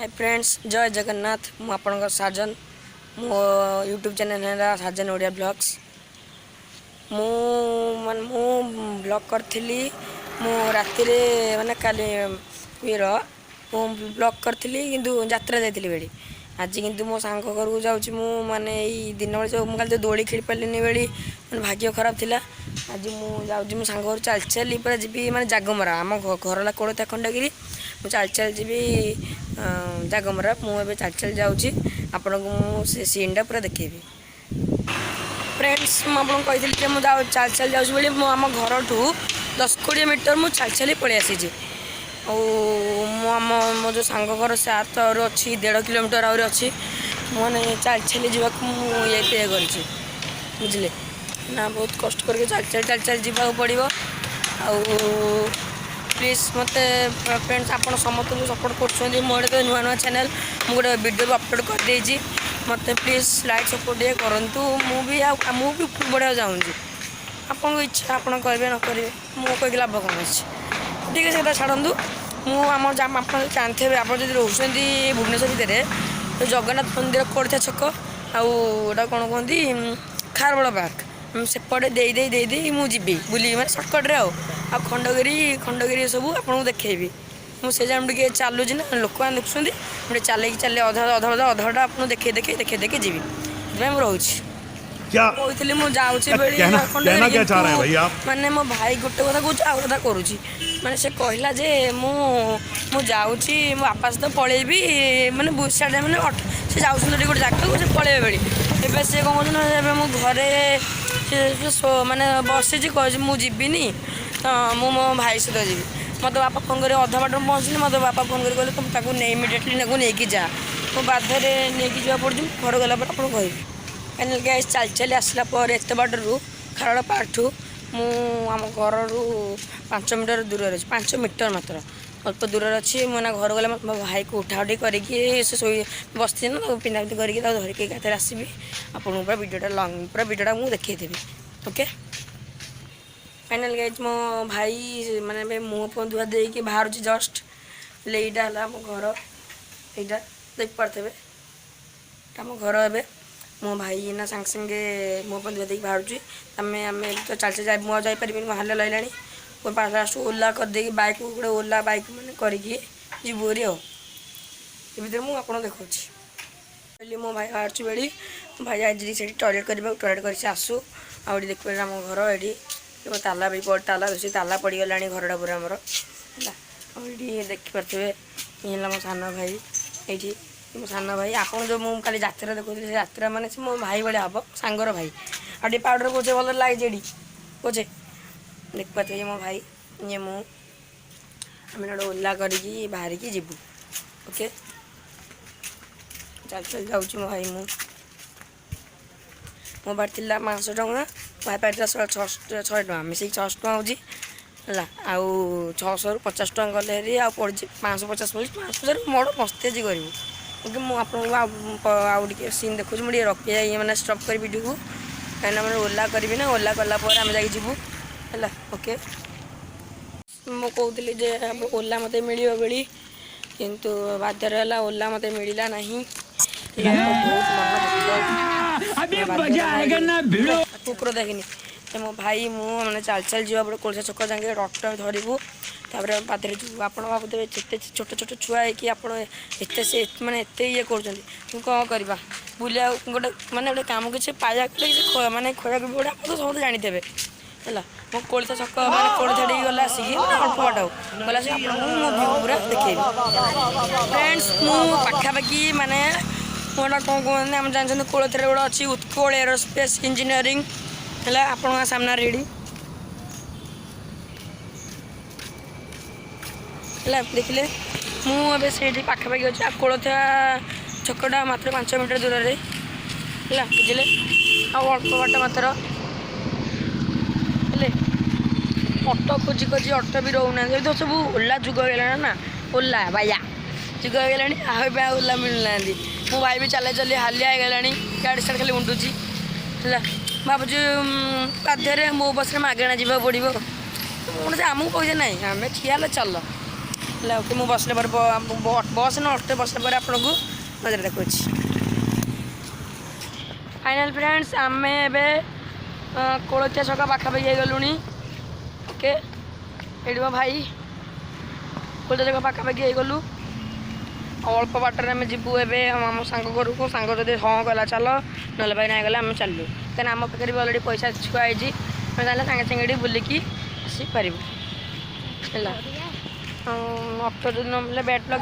Hi friends जय जगन्नाथ मु आपणकर साजन मो यूट्यूब चैनल है साजन ओडिया ब्लॉग्स मु मान मु ब्लॉग करी मु राति माने काली वीर मु ब्लॉग करी किंतु यात्रा जाइली बेड़ी आज किंतु मो सांग घर को जाऊँ मु माने दिन बेले जो मुझे दोली खेल पारे बेड़ी मैं भाग्य खराब थिला आज मु सांग घर चल चली पूरा जी माने जागमरा आम घर कोड़ता खंडगिरी मु चल चल जी जागमरा मुझे चल चल जाऊँगी आपण को से सीनटा पूरा देखेबी फ्रेंड्स मुझे कही मुझे चल चल जाऊँगी आम घर ठू 10-20 मीटर मुझे चल चली पलि आसी मो जो सांग घर से आत और अच्छी 1.5 किलोमीटर आहुरी अच्छी मैंने चल चली जावाक ये कर बुझे ना बहुत कष्ट करके चल चल जावाक पड़ो प्लीज मत फ्रेंड्स आप समस्त सपोर्ट कर मोटे तो नुआ नुआ चैनल मुझे गोटे वीडियो अपलोड कर देजी मत प्लीज लाइक सपोर्ट ये करूँ मुझे बढ़िया चाहूँगी आपको इच्छा आप करेंगे न करेंगे मुझे लाभ कौन अच्छे ठीक है छाड़ू मुझे आप जानते आप रोच भुवनेश्वर भितर तो जगन्नाथ मंदिर पड़ता छक आटा कौन कहती खारबड़ पार्क सेपटे दे मुझे बुली मैं सर्टकट्रे आ खंडगिरी सब आपको देखेबी मुझे टे चलुची ना लोक मैंने देखुं मुझे चल चल अधा आपको देखे देखे देखे देखे जी मुझे रोचे कहती माने मो भाई गोटे कथा कह आ कथा करुँची माने से कहला जे मु जाऊँगी मो बापा सहित पलैबी माने साढ़े मैंने से जाऊँ गोटे जगह से पलैबे बेली एवं सी कौन कहते मो घरे माने बसी कह मुझीनी मु मो भाई सहित जी मत बापा फोन कर अधा बाट पहुँचनी मत बापा फोन कर कहले तुम ताको नहीं इमिडिएटली नहीं जा मो बाध्य नहीं जा पड़ी घर गला आपको कह फाइनाल गाइस चल चल आसला एत बाटू खारड़ पार्क आम घर 5 मीटर दूर अच्छे 5 मीटर मात्र अल्प दूर अच्छी मुझे घर गले मो भाई को उठा उठी करके बसती ना पिंधा पिंधि करके धरिकी गाते आसबि आपको पूरा वीडियोटा लंग पूरा वीडियोटा मुझे देखी ओके फाइनाल गाइस मो भाई माने मुँह फुह धुआ देकी बाहर जस्ट यहाँ है मो घर यहाँ देख पारे आम घर ए मो भाई ना सांगे सांगे मो धुआ देकी बाहर आम तो चल चल जाए मुझे जापर हाल लैला लास्ट ओला करदे बैक गोटे ओला बैक मैंने करके जीवरी आर मुझे देखा मो भाई बाहर बेली मो भाई आज से टॉयलेट टॉयलेट कर आसू आउ देख पारे आम घर ये ताला भी ताला रोषे ताला पड़गला घरटा पूरा आमर है देखिपे ये मो सान भाई ये मो सान भाई आप जो मुझे खाली यात्रा देखुली यात्रा माने से मो भाई भाई हम सांगर भाई आगे पाउडर पोचे भल लगे जेडी पोचे देख पाते मो भाई ये मु आम ओला करके बाहर की जीवु ओके चल चल जाऊँ मो भाई मो बार थी 500 टଙ୍କା भाई पार्टी 600 टଙ୍କା मिसिक 600 टଙ୍କା होगा आउ 600 ରୁ 50 टଙ୍କା गले हेरी आ पड़ी 550 पड़ी 550 मोड़ मस्ते जी करूँ ओके मुझे आगे सीन देखुँ मुझे रखी जाए मैंने स्टप कर वीडियो को कहीं मैंने ओला करी ना ओला कलापर आम जा जीवु है ओके मु कहती ओला मत मिल बेली किंतु बाध्य ओला मत मिलला नहीं कुकुर देखनी मो भाई मुझे चल चल जा कोलसा छक जाए रक्ट धरबू तापर पाथे आप भावुवे छोट छोट छुआ है आप माने एत ये कर कौन करवा बुलिया गोटे माने गोटे कम किसी पाया माने खोया गोटे आप तो सब जानते है मो कोलसा छक मैंने कोल छाड़ी गला आसिक अल्प बाट गला मो पूरा देखेबी फ्रेंड्स पाखापाखि माने मोटा कौन कहते आम जानते कोलथरे गोटे अच्छी उत्कल एरोस्पेस इंजीनियरिंग है आप सामना रेडी है देखिले मुझे से पाखापाखि अच्छे आ कोलथा छकटा मात्र 5 मीटर दूर है बुझे अल्प बाट मात्र ऑटो खोजी खोजी ऑटो भी रोना तो सब ओला जुग होगा ना ओला बाया जुग होगा ओला मिलना मो भाई भी चले चले हालिया होगा गाड़ी साइड खाली उंडुची है भावुँ बाध्य मो बस मागणा जावाक पड़ो मुझे आमको पैसा ना आम ठिया चल ओके मुझे बसला पर बस ना अटो बसला पर आपको नजर देखुँ। फाइनल फ्रेंड्स आम कोलतिया छक पाखापाखि गलुणी। ओके ये मो भाई कोलतिया छक पाखापाखि गलु अल्प बाटर आम जीवु एम सांग घर को सांग जब हाँ गला चल ना भाई ना गला आम चलू कहीं आम पाखे भी अलरेडी पैसा छुआई सागे सागे बुलिकी आसपारू है अफर जो ना बैट लग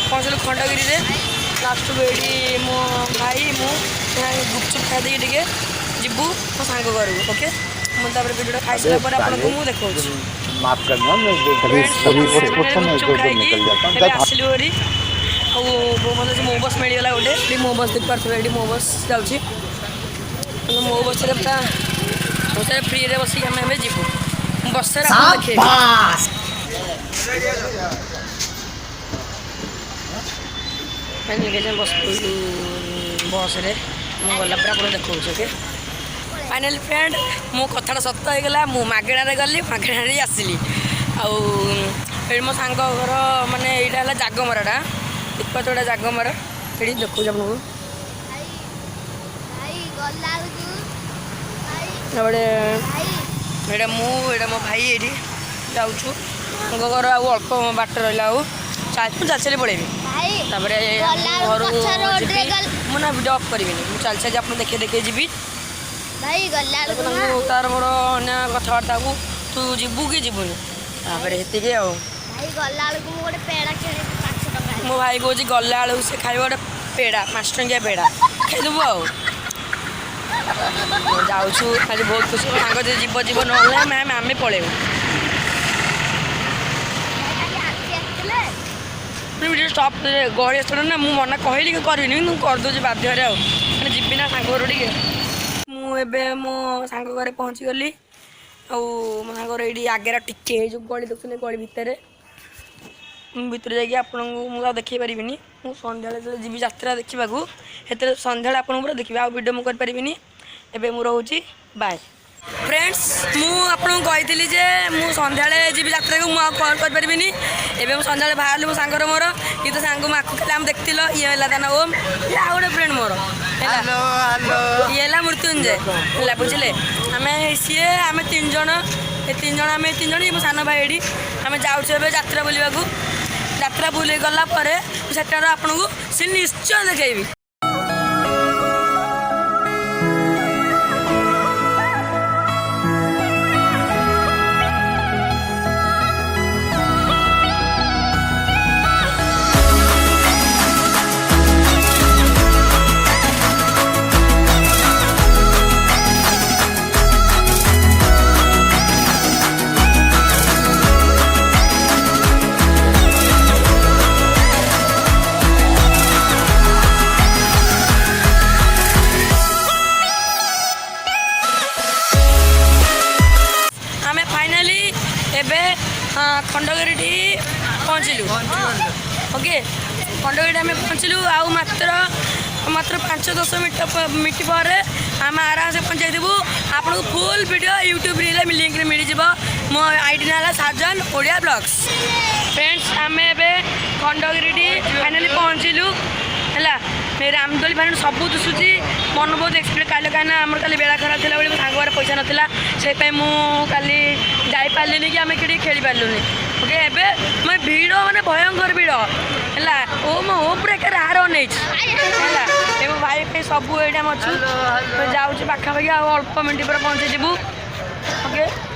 पहुँचलु खंडगिरी लास्ट को ये मो भाई गुपचुप खाई टे जीवु मो सांग घर को। ओके मुझे भिडियो खाई सारा आपको मुझे देखा आसलु हरी मतलब मो बस मिलगला गोटे मो बस देख पार्थ ये मो बस जाऊँगी मो बस फ्री रे बसिक आम जीवु बस देखे बस बस रे गला पर आप देखा। ओके फाइनल फ्रेंड मो कथा सत्य होगा मु मागेणारे गली मागेणारे आसली आउ मो सांग घर माने यहाँ जागमराटा देखा जागमरा ये देखो आपको एटा मो भाई ये जाऊँ घर अल्प बाट रहा चल चल पड़ेबी घर मुझे भिडियो अफ करी मुझे चल चल आप देखे देखे जी तार मोर अन्य कथबार्ता को तू जीवु कि जीवुनि मो भाई कौच गला से खाई गोटे पेड़ा 5 टंकिया पेड़ा खाईदेबू जाऊँ आज बहुत खुशी सांग जीव जीव ना मैम आम पलैबू वीडियो स्टॉप गहली आस ना मुझे मना कहली करी करदे बाध्य जी ना सांग घर टे मुझे मो सांग घर पहुँची गली मो सांग ये आगे टिके जो गली देखते गली भितर भितर जाकि आपको देखी पारि मुझे सन्ध्या जी यात्रा देखा सन्ध्या आपको देखिए आ वीडियो मुझे करी एवं मुझे रोचे बाय फ्रेंड्स मुझे जे मु सन्ध्या जी यात्रा को मुझे कल करी एवं सन्ध्या बाहर मो सांगर मोर ये तो सांग मुझे आम देखी ये है ना ओम ये आ गए फ्रेंड मोर ये है मृत्युंजय है बुझे आम सी आम 3 जन आम 3 जन मो सान भाई ये आम जाऊँ यात्रा बुलवाक यात्रा बुले गलापर सेटार आपको सी निश्चय देखी खंडगिरी पहुँचलु। ओके खंडगिरी आम पहुँचलु आउ मात्र 5-10 मिनट पर आम आराम से पहुँच जाइबू आपको फुल वीडियो यूट्यूब लिंक मिल जाव मो आईडी ना साजन ओडिया ब्लॉग्स। फ्रेंड्स आम ए खंडगिरी फाइनाली पहुँचलु है रामदोली फाइन सब दिशुची मन बहुत एक्सपेक्ट कल कहीं आम कल बेला खराब थी बोली सांगवार पैसा नाला से मुझे जापारे कि आम कि खेली पार्लुनि ओके एबे मैं भिड़ मैंने भयंकर भिड़ है ओ मो ओ पूरा एक हार नहीं है मो भाई सब ये अच्छु जाऊँ पाखापाखि अल्प मिनट पर पहुँचे जीवु ओके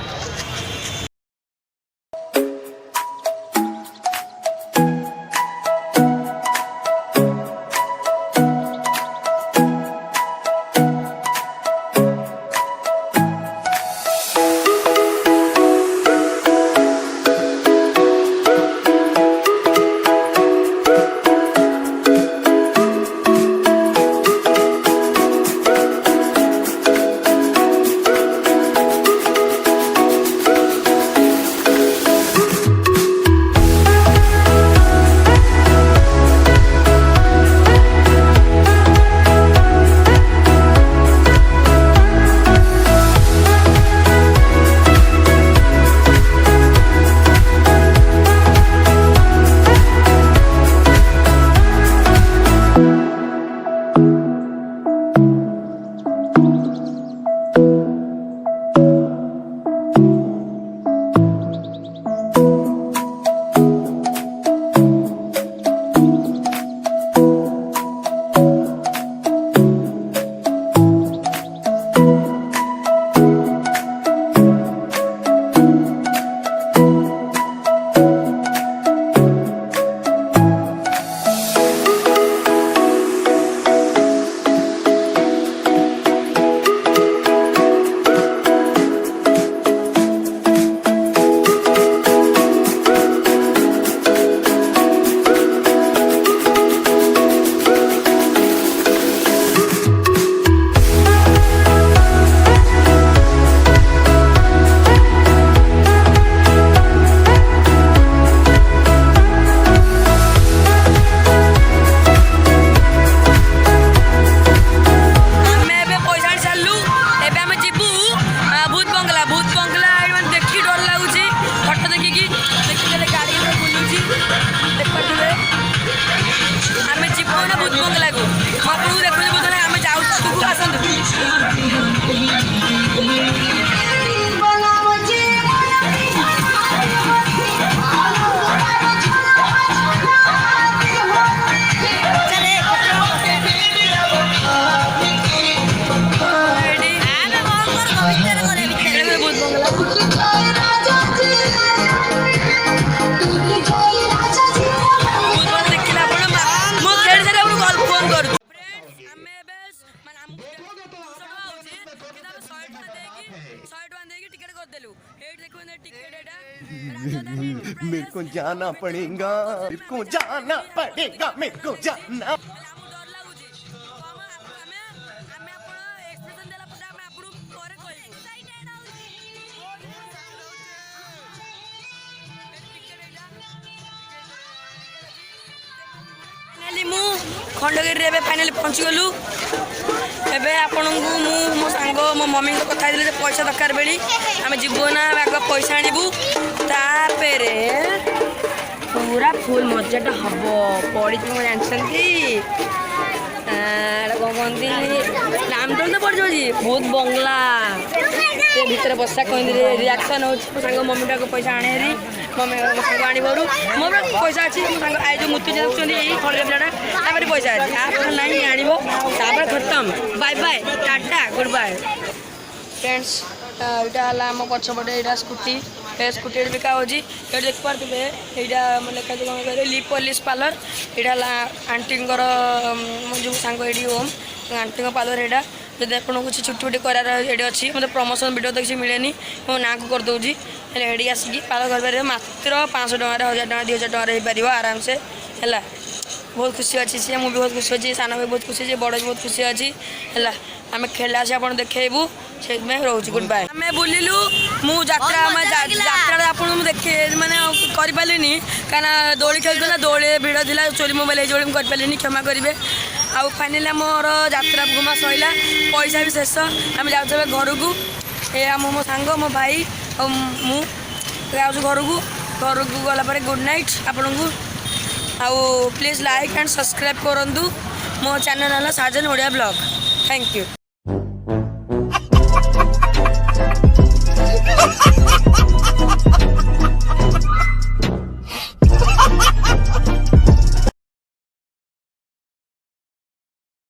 मेरे को जाना पड़ेगा मेरे को जाना पड़ेगा मेरे को जाना खंडगिरी फाइनाली पहुँची गलु एबे आपण को मो सांग मो मम्मी को कथा दिले पैसा दरकार बेली आम जीवु ना आग पैसा आणबू तापेरे पूरा फुल मजाटा हम पड़ी जानते कौन कहती रामदोली तो पड़ जाऊँगी बहुत बंगला से भितर बसा कहती रिएक्शन हो सांग मम्मी टाक पैसा आने हेरी मम्मी सांग आणबू मो पैसा अच्छी मो सांग आई जो मूर्ति देखुं खड़गेटा पैसा अच्छी आप नहीं आण खत्म bye bye tata goodbye friends यहाँ आम पछपटे यहाँ स्कूटी स्कूटी बिका हो देखिपे यहाँ लिखा कौन कह लिप पॉलिश पार्लर यहाँ आंटी जो सांग ये ओम आंटी पार्लर यहाँ जब आपको कुछ छुट्टी फुटी करार ये अच्छी मतलब प्रमोशन वीडियो तो किसी मिले मो ना को करदे ये आसिक पार्लर कर मात्र 500 टकर 1000 टका 2000 टकर हो आराम से है बहुत खुशी अच्छी सी मुझे बहुत खुशी अच्छी सान भी बहुत खुशी अच्छी बड़ भी बहुत खुशी अच्छी है आम खेला से आप देखू से रोज गुड बाय आम बुलू मुझे आपको देखे मैंने करें कहीं दोली खेलुला दोली भिड़ था चोरी मोबाइल जो कर पारे क्षमा करेंगे आउ फाइनाली मोर यात्रा घुमा सैला पैसा भी शेष आम जाऊँ घर को ये मो सांग मो भाई और मुझे घर को गलापर गुड नाइट आपन को आउ प्लीज लाइक एंड सब्सक्राइब करूँ ମୋ ଚ୍ୟାନେଲ୍ ହେଲା Sajan Odia blog. Thank you.